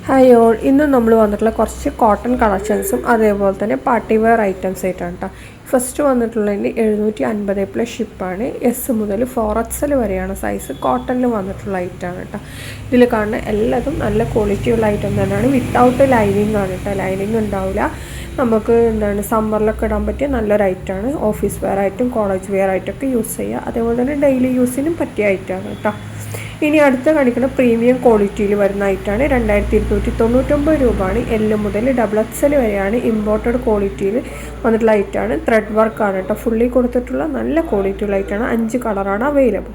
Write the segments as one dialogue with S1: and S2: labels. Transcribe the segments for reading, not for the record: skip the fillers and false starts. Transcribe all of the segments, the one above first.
S1: Hi all, ഇന്ന് നമ്മൾ വന്നിട്ടുള്ള കുറച്ച് കോട്ടൺ കളക്ഷൻസും അതേപോലെ തന്നെ പാർട്ടി വെയർ ഐറ്റംസ് ആയിട്ടാണ് കേട്ടോ. ഫസ്റ്റ് വന്നിട്ടുള്ളതിന് 750+ ഷിപ്പാണ്. എസ് മുതൽ 4XL വരെയാണ് സൈസ്. കോട്ടണിൽ വന്നിട്ടുള്ള ഐറ്റമാണ് കേട്ടോ. ഇതിൽ കാണുന്ന എല്ലാതും നല്ല ക്വാളിറ്റിയുള്ള ഐറ്റം തന്നെയാണ്. വിത്തൗട്ട് ലൈനിങ് ആണ് കേട്ടോ. ലൈനിങ് ഉണ്ടാവില്ല. നമുക്ക് സമ്മറിലൊക്കെ ഇടാൻ പറ്റിയ നല്ലൊരു ഐറ്റമാണ്. ഓഫീസ് വെയർ ആയിട്ടും കോളേജ് വെയർ ആയിട്ടൊക്കെ യൂസ് ചെയ്യുക. അതേപോലെ തന്നെ ഡെയിലി യൂസിനും പറ്റിയ ഐറ്റമാണ് കേട്ടോ. ഇനി അടുത്ത കാണിക്കുന്ന പ്രീമിയം ക്വാളിറ്റിയിൽ വരുന്ന ഐറ്റാണ്. 2299 രൂപയാണ്. L മുതൽ XXL വരെയാണ്. ഇമ്പോർട്ടഡ് ക്വാളിറ്റിയിൽ വന്നിട്ടുള്ള ഐറ്റാണ്. ത്രെഡ് വർക്കാണ് കേട്ടോ. ഫുള്ളി കൊടുത്തിട്ടുള്ള നല്ല ക്വാളിറ്റിയുള്ള ഐറ്റാണ്. 5 കളറാണ് അവൈലബിൾ.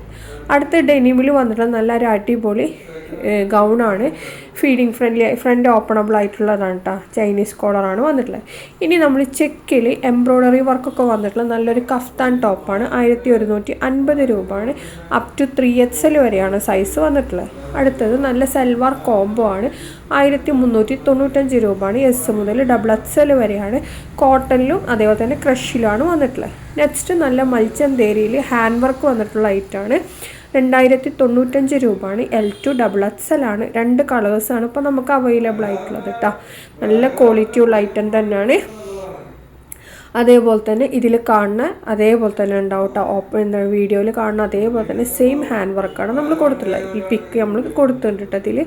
S1: അടുത്ത ഡെനിമിൽ വന്നിട്ടുള്ള നല്ല ഒരു അടിപൊളി ഗൗണാണ്. ഫീഡിങ് ഫ്രണ്ട് ഓപ്പണബിൾ ആയിട്ടുള്ളതാണ് കേട്ടോ. ചൈനീസ് കോളറാണ് വന്നിട്ടുള്ളത്. ഇനി നമ്മൾ ചെക്കിൽ എംബ്രോയ്ഡറി വർക്കൊക്കെ വന്നിട്ടുള്ള നല്ലൊരു കഫ്താൻ ടോപ്പാണ്. 1150 രൂപയാണ്. അപ് ടു 3XL വരെയാണ് സൈസ് വന്നിട്ടുള്ളത്. അടുത്തത് നല്ല സൽവാർ കോംബോ ആണ്. 1395 രൂപയാണ്. എസ് മുതൽ XXL വരെയാണ്. കോട്ടണിലും അതേപോലെ തന്നെ ക്രഷിലുമാണ് വന്നിട്ടുള്ളത്. നെക്സ്റ്റ് നല്ല മൽച്ചന്തേരിയിൽ ഹാൻഡ് വർക്ക് വന്നിട്ടുള്ള ഐറ്റാണ്. 2095 രൂപയാണ്. L to XXL ആണ്. 2 കളേഴ്സാണ് ഇപ്പോൾ നമുക്ക് അവൈലബിൾ ആയിട്ടുള്ളത് കേട്ടോ. നല്ല ക്വാളിറ്റി ഉള്ള ഐറ്റം തന്നെയാണ്. അതേപോലെ തന്നെ ഇതിൽ കാണുന്ന അതേപോലെ തന്നെ ഉണ്ടാവും കേട്ടോ. വീഡിയോയിൽ കാണുന്ന അതേപോലെ തന്നെ സെയിം ഹാൻഡ് വർക്കാണ് നമ്മൾ കൊടുത്തിട്ടുള്ളത്. ഈ പിക്ക് നമ്മൾ കൊടുത്തിട്ടുണ്ട് കേട്ടോ. ഇതിൽ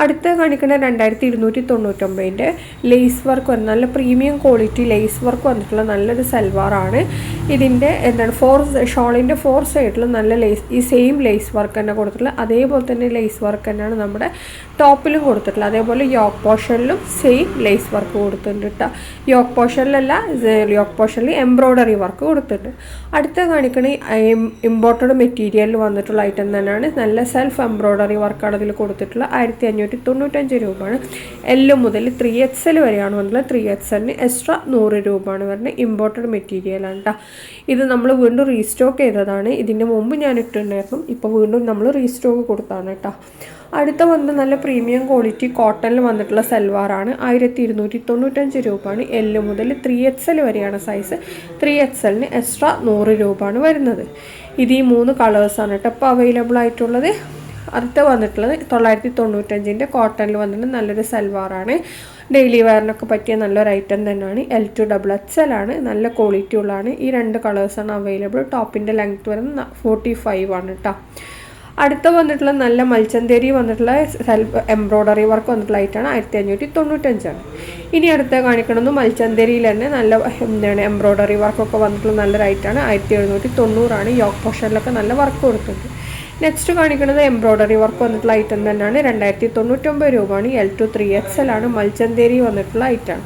S1: അടുത്ത കാണിക്കുന്ന 2299 ലേസ് വർക്ക് വന്ന് നല്ല പ്രീമിയം ക്വാളിറ്റി ലേസ് വർക്ക് വന്നിട്ടുള്ള നല്ലൊരു സൽവാറാണ്. ഇതിൻ്റെ ഷോളിൻ്റെ 4 സൈഡിലും നല്ല ഈ സെയിം ലേസ് വർക്ക് തന്നെ കൊടുത്തിട്ടുള്ളത്. അതേപോലെ തന്നെ ലേസ് വർക്ക് തന്നെയാണ് നമ്മുടെ ടോപ്പിലും കൊടുത്തിട്ടുള്ളത്. അതേപോലെ യോക്ക് പോർഷനിലും സെയിം ലേസ് വർക്ക് കൊടുത്തിട്ടുണ്ട് കേട്ടോ. യോക്ക് പോർഷനിൽ എംബ്രോയ്ഡറി വർക്ക് കൊടുത്തിട്ടുണ്ട്. അടുത്ത കാണിക്കണ ഇമ്പോർട്ടഡ് മെറ്റീരിയലിൽ വന്നിട്ടുള്ള ഐറ്റം തന്നെയാണ്. നല്ല സെൽഫ് എംബ്രോയ്ഡറി വർക്കാണ് ഇതിൽ കൊടുത്തിട്ടുള്ളത്. 1595 രൂപയാണ്. L മുതൽ 3XL വരെയാണ് വന്നിട്ടുള്ളത്. 3XLന് എക്സ്ട്രാ 100 രൂപയാണ് വരുന്നത്. ഇമ്പോർട്ടഡ് മെറ്റീരിയലാണ് കേട്ടോ. ഇത് നമ്മൾ വീണ്ടും റീസ്റ്റോക്ക് ചെയ്തതാണ്. ഇതിൻ്റെ മുമ്പ് ഞാൻ ഇട്ടിട്ടുണ്ടായിരുന്നു. ഇപ്പോൾ വീണ്ടും നമ്മൾ റീസ്റ്റോക്ക് കൊടുത്താണ് കേട്ടോ. അടുത്ത വന്ന് നല്ല പ്രീമിയം ക്വാളിറ്റി കോട്ടണിൽ വന്നിട്ടുള്ള സൽവാറാണ്. 1295 രൂപയാണ്. L മുതൽ 3XL വരെയാണ് സൈസ്. 3XLന് എക്സ്ട്രാ 100 രൂപയാണ് വരുന്നത്. ഇത് ഈ 3 കളേഴ്സാണ് കേട്ടോ ഇപ്പോൾ അവൈലബിൾ ആയിട്ടുള്ളത്. അടുത്ത വന്നിട്ടുള്ളത് 995 കോട്ടണിൽ വന്നിട്ട് നല്ലൊരു സൽവാറാണ്. ഡെയിലി വെയറിനൊക്കെ പറ്റിയ നല്ലൊരു ഐറ്റം തന്നെയാണ്. L to XXL ആണ്. നല്ല ക്വാളിറ്റി ഉള്ളതാണ്. ഈ 2 കളേഴ്സാണ് അവൈലബിൾ. ടോപ്പിൻ്റെ ലെങ്ത് വരുന്നത് 45 ആണ് കേട്ടോ. അടുത്ത വന്നിട്ടുള്ള നല്ല മൽച്ചന്തേരി വന്നിട്ടുള്ള എംബ്രോയ്ഡറി വർക്ക് വന്നിട്ടുള്ള ഐറ്റാണ്. 1595 ആണ്. ഇനി അടുത്ത കാണിക്കണമെന്ന് മൽച്ചന്തേരിയിൽ തന്നെ നല്ല എംബ്രോയ്ഡറി വർക്കൊക്കെ വന്നിട്ടുള്ള നല്ലൊരു ഐറ്റാണ്. 1790 ആണ്. യോക്ക് പോർഷനിലൊക്കെ നല്ല വർക്ക് കൊടുത്തിട്ടുണ്ട്. നെക്സ്റ്റ് കാണിക്കുന്നത് എംബ്രോയ്ഡറി വർക്ക് വന്നിട്ടുള്ള ഐറ്റം തന്നെയാണ്. 2099 രൂപയാണ്. L to 3XL ആണ്. മൽച്ചന്തേരി വന്നിട്ടുള്ള ഐറ്റാണ്.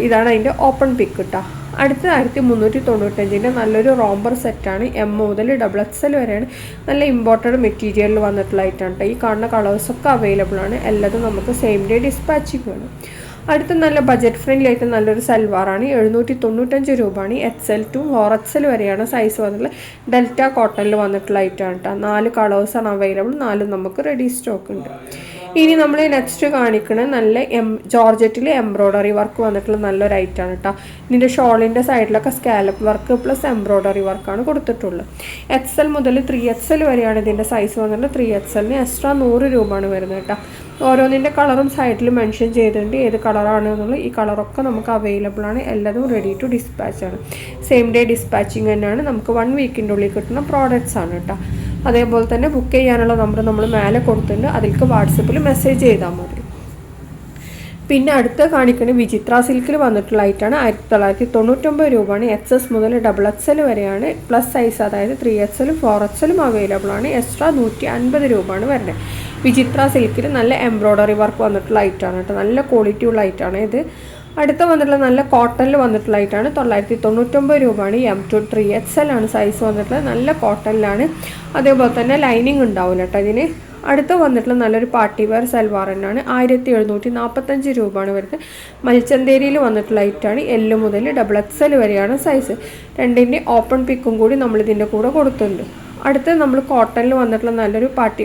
S1: ഇതാണ് അതിൻ്റെ ഓപ്പൺ പിക്ക് കേട്ടോ. അടുത്ത 1395 നല്ലൊരു റോംബർ സെറ്റാണ്. M മുതൽ XXL വരെയാണ്. നല്ല ഇമ്പോർട്ടഡ് മെറ്റീരിയലിൽ വന്നിട്ടുള്ള ഐറ്റാണ് കേട്ടോ. ഈ കാണുന്ന കളേഴ്സൊക്കെ അവൈലബിൾ ആണ്. എല്ലാതും നമുക്ക് സെയിം ഡേ ഡിസ്പാച്ചിങ് വേണം. അടുത്ത നല്ല ബജറ്റ് ഫ്രണ്ട്ലി ആയിട്ട് നല്ലൊരു സൽവാറാണ്. 795 രൂപയാണ്. XL to 4XL വരെയാണ് സൈസ് വന്നിട്ടുള്ളത്. ഡെൽറ്റ കോട്ടണിൽ വന്നിട്ടുള്ള ഐറ്റാണ് കേട്ടോ. 4 കളേഴ്സാണ് അവൈലബിൾ. 4 നമുക്ക് റെഡി സ്റ്റോക്ക് ഉണ്ട്. ഇനി നമ്മൾ നെക്സ്റ്റ് കാണിക്കുന്നത് നല്ല ജോർജറ്റിൽ എംബ്രോയ്ഡറി വർക്ക് വന്നിട്ടുള്ള നല്ലൊരു ഐറ്റാണ് കേട്ടോ. ഇതിൻ്റെ ഷോളിൻ്റെ സൈഡിലൊക്കെ സ്കാലപ്പ് വർക്ക് പ്ലസ് എംബ്രോയ്ഡറി വർക്കാണ് കൊടുത്തിട്ടുള്ളത്. XL മുതൽ 3XL വരെയാണ് ഇതിൻ്റെ സൈസ് വന്നിട്ട്. 3XLന് എക്സ്ട്രാ 100 രൂപയാണ് വരുന്നത് കേട്ടോ. ഓരോന്നിൻ്റെ കളറും സൈഡിൽ മെൻഷൻ ചെയ്തിട്ടുണ്ട് ഏത് കളറാണ് എന്നുള്ളത്. ഈ കളറൊക്കെ നമുക്ക് അവൈലബിൾ ആണ്. എല്ലാതും റെഡി ടു ഡിസ്പാച്ച് ആണ്. സെയിം ഡേ ഡിസ്പാച്ചിങ് തന്നെയാണ്. നമുക്ക് 1 വീക്കിൻ്റെ ഉള്ളിൽ കിട്ടുന്ന പ്രോഡക്റ്റ്സ് ആണ് കേട്ടോ. അതേപോലെ തന്നെ ബുക്ക് ചെയ്യാനുള്ള നമ്പർ നമ്മൾ മേലെ കൊടുത്തിട്ടുണ്ട്. അതിലേക്ക് വാട്സപ്പിൽ മെസ്സേജ് ചെയ്താൽ മതി. പിന്നെ അടുത്ത കാണിക്കുന്നത് വിചിത്ര സിൽക്കിൽ വന്നിട്ടുള്ള ഐറ്റാണ്. 1999 രൂപയാണ്. XS മുതൽ XXL വരെയാണ്. പ്ലസ് സൈസ് അതായത് 3XL 4XL അവൈലബിൾ ആണ്. എക്സ്ട്രാ 150 രൂപയാണ് വരുന്നത്. വിചിത്ര സിൽക്കിൽ നല്ല എംബ്രോയ്ഡറി വർക്ക് വന്നിട്ടുള്ള ഐറ്റാണ് കേട്ടോ. നല്ല ക്വാളിറ്റി ഉള്ള ഐറ്റാണ് ഇത്. അടുത്ത വന്നിട്ടുള്ള നല്ല കോട്ടണിൽ വന്നിട്ടുള്ള ഐറ്റാണ്. 999 രൂപയാണ്. M to 3XL ആണ് സൈസ് വന്നിട്ടുള്ളത്. നല്ല കോട്ടണിലാണ്. അതേപോലെ തന്നെ ലൈനിങ് ഉണ്ടാവില്ല കേട്ടോ ഇതിന്. അടുത്ത വന്നിട്ടുള്ള നല്ലൊരു പാർട്ടി വെയർ സൽവാർ തന്നെയാണ്. 1745 രൂപയാണ് വരുന്നത്. മൽച്ചന്തേരിയിൽ വന്നിട്ടുള്ള ഐറ്റാണ്. L മുതൽ XXL വരെയാണ് സൈസ്. 2ൻ്റെ ഓപ്പൺ പിക്കും കൂടി നമ്മളിതിൻ്റെ കൂടെ കൊടുത്തിട്ടുണ്ട്. അടുത്ത നമ്മൾ കോട്ടണിൽ വന്നിട്ടുള്ള നല്ലൊരു പാർട്ടി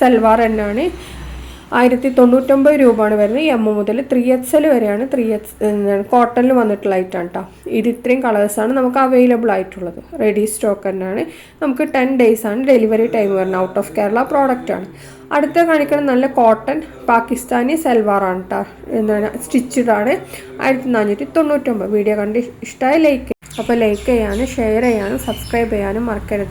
S1: സൽവാർ തന്നെയാണ്. 1099 രൂപയാണ് വരുന്നത്. M മുതൽ 3XL വരെയാണ്. കോട്ടണിൽ വന്നിട്ടുള്ള ഐറ്റാണ് കേട്ടോ. ഇത് ഇത്രയും കളേഴ്സാണ് നമുക്ക് അവൈലബിൾ ആയിട്ടുള്ളത്. റെഡി സ്റ്റോക്ക് തന്നെയാണ്. നമുക്ക് 10 days ആണ് ഡെലിവറി ടൈം വരുന്നത്. ഔട്ട് ഓഫ് കേരള പ്രോഡക്റ്റ് ആണ്. അടുത്ത കാണിക്കുന്ന നല്ല കോട്ടൺ പാകിസ്ഥാനി സൽവാറാണ് കേട്ടോ. എന്താണ് സ്റ്റിച്ചഡ് ആണ്. 1499. വീഡിയോ കണ്ട് ഇഷ്ടമായി ലൈക്ക്. അപ്പോൾ ലൈക്ക് ചെയ്യാനും ഷെയർ ചെയ്യാനും സബ്സ്ക്രൈബ് ചെയ്യാനും മറക്കരുത്.